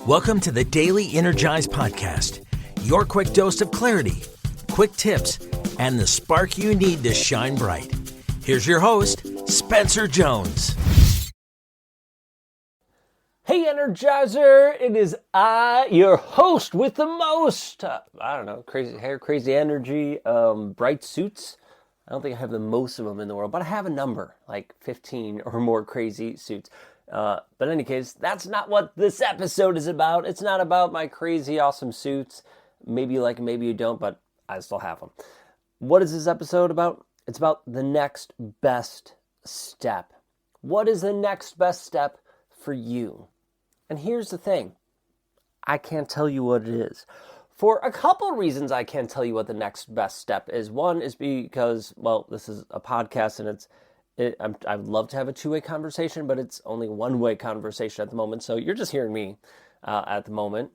Welcome to the Daily Energize Podcast, your quick dose of clarity, quick tips, and the spark you need to shine bright. Here's your host, Spencer Jones. Hey Energizer, it is I, your host with the most, crazy hair, crazy energy, bright suits. I don't think I have the most of them in the world, but I have a number, like 15 or more crazy suits. But in any case, that's not what this episode is about. It's not about my crazy awesome suits. Maybe you like them, maybe you don't, but I still have them. What is this episode about? It's about the next best step. What is the next best step for you? And here's the thing. I can't tell you what it is. For a couple reasons, I can't tell you what the next best step is. One is because, this is a podcast and I'd love to have a two-way conversation, but it's only one-way conversation at the moment. So you're just hearing me at the moment,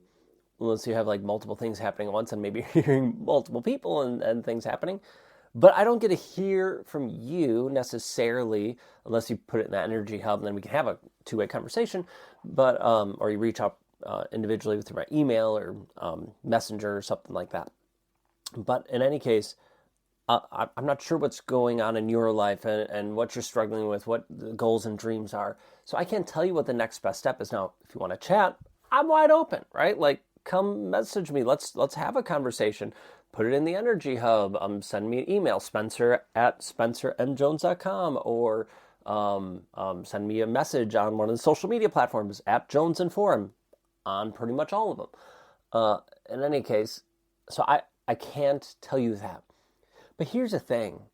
unless you have like multiple things happening at once and maybe hearing multiple people and things happening. But I don't get to hear from you necessarily unless you put it in that energy hub, and then we can have a two-way conversation. But or you reach out individually through my email or messenger or something like that. But in any case, I'm not sure what's going on in your life and what you're struggling with, what the goals and dreams are. So I can't tell you what the next best step is. Now, if you want to chat, I'm wide open, right? Like, come message me. Let's have a conversation. Put it in the Energy Hub. Send me an email, spencer@spencermjones.com, or send me a message on one of the social media platforms, @JonesInforum, on pretty much all of them. In any case, so I can't tell you that. But here's the thing.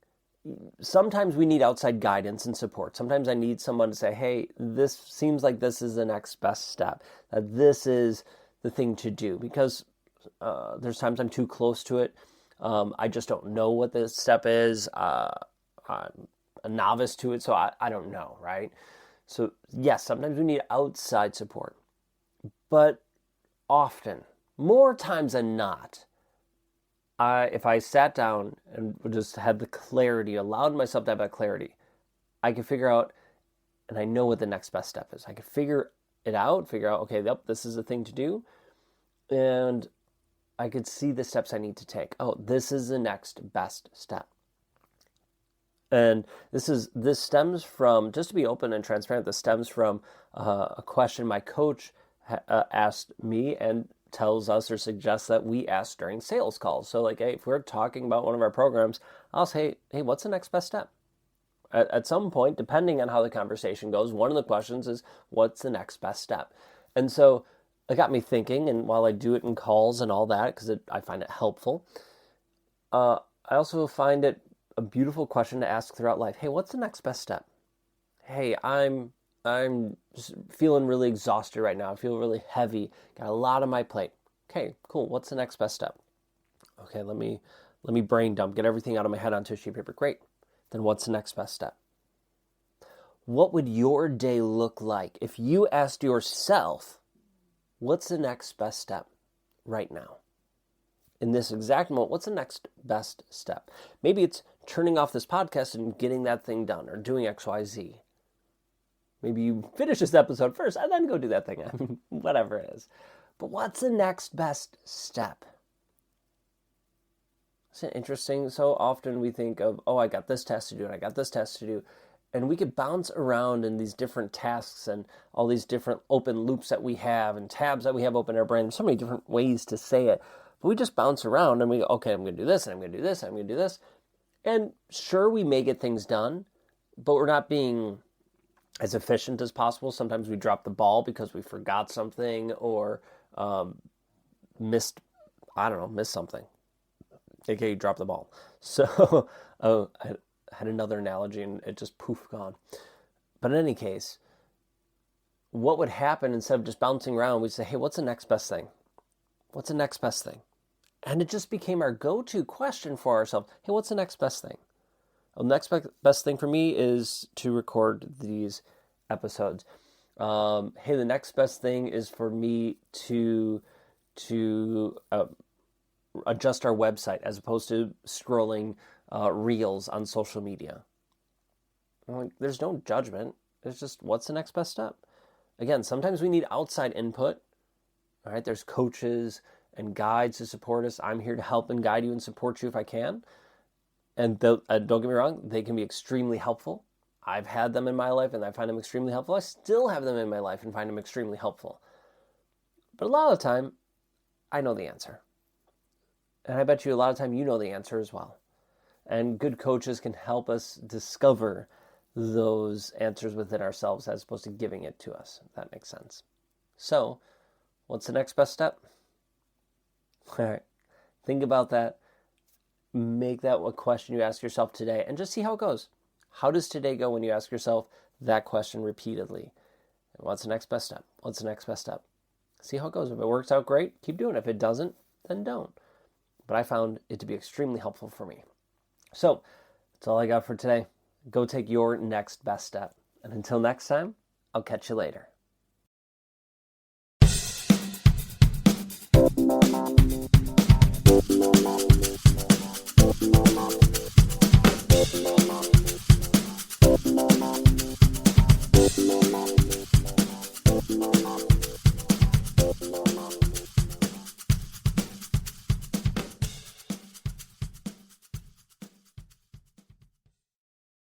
Sometimes we need outside guidance and support. Sometimes I need someone to say, hey, this seems like this is the next best step, that this is the thing to do, because there's times I'm too close to it. I just don't know what the step is. I'm a novice to it, so I don't know, right? So yes, sometimes we need outside support. But often, more times than not, if I sat down and just had the clarity, allowed myself to have that clarity, I could figure out, and I know what the next best step is. I could figure it out, okay, yep, this is the thing to do. And I could see the steps I need to take. Oh, this is the next best step. And this stems from, just to be open and transparent, this stems from a question my coach asked me and tells us or suggests that we ask during sales calls. So like, hey, if we're talking about one of our programs, I'll say, hey, what's the next best step? At some point, depending on how the conversation goes, one of the questions is, what's the next best step? And so it got me thinking, and while I do it in calls and all that, because I find it helpful, I also find it a beautiful question to ask throughout life. Hey, what's the next best step? Hey, I'm just feeling really exhausted right now. I feel really heavy. Got a lot on my plate. Okay, cool. What's the next best step? Okay, let me brain dump, get everything out of my head onto a sheet of paper. Great. Then what's the next best step? What would your day look like if you asked yourself, what's the next best step right now? In this exact moment, what's the next best step? Maybe it's turning off this podcast and getting that thing done, or doing X, Y, Z. Maybe you finish this episode first and then go do that thing. I mean, whatever it is. But what's the next best step? Isn't it interesting? So often we think of, I got this task to do and I got this task to do. And we could bounce around in these different tasks and all these different open loops that we have and tabs that we have open in our brain. There's so many different ways to say it. But we just bounce around and we go, okay, I'm going to do this and I'm going to do this and I'm going to do this. And sure, we may get things done, but we're not being as efficient as possible. Sometimes we drop the ball because we forgot something or missed something. AKA drop the ball. So I had another analogy and it just gone. But in any case, what would happen instead of just bouncing around, we'd say, hey, what's the next best thing? What's the next best thing? And it just became our go-to question for ourselves. Hey, what's the next best thing? Well, the next best thing for me is to record these episodes. Hey, the next best thing is for me to adjust our website as opposed to scrolling reels on social media. Like, there's no judgment. It's just, what's the next best step? Again, sometimes we need outside input. All right, there's coaches and guides to support us. I'm here to help and guide you and support you if I can. And don't get me wrong, they can be extremely helpful. I've had them in my life and I find them extremely helpful. I still have them in my life and find them extremely helpful. But a lot of the time, I know the answer. And I bet you a lot of time you know the answer as well. And good coaches can help us discover those answers within ourselves as opposed to giving it to us, if that makes sense. So, what's the next best step? All right, think about that. Make that a question you ask yourself today and just see how it goes. How does today go when you ask yourself that question repeatedly? And what's the next best step? What's the next best step? See how it goes. If it works out, great, keep doing it. If it doesn't, then don't. But I found it to be extremely helpful for me. So, that's all I got for today. Go take your next best step. And until next time, I'll catch you later.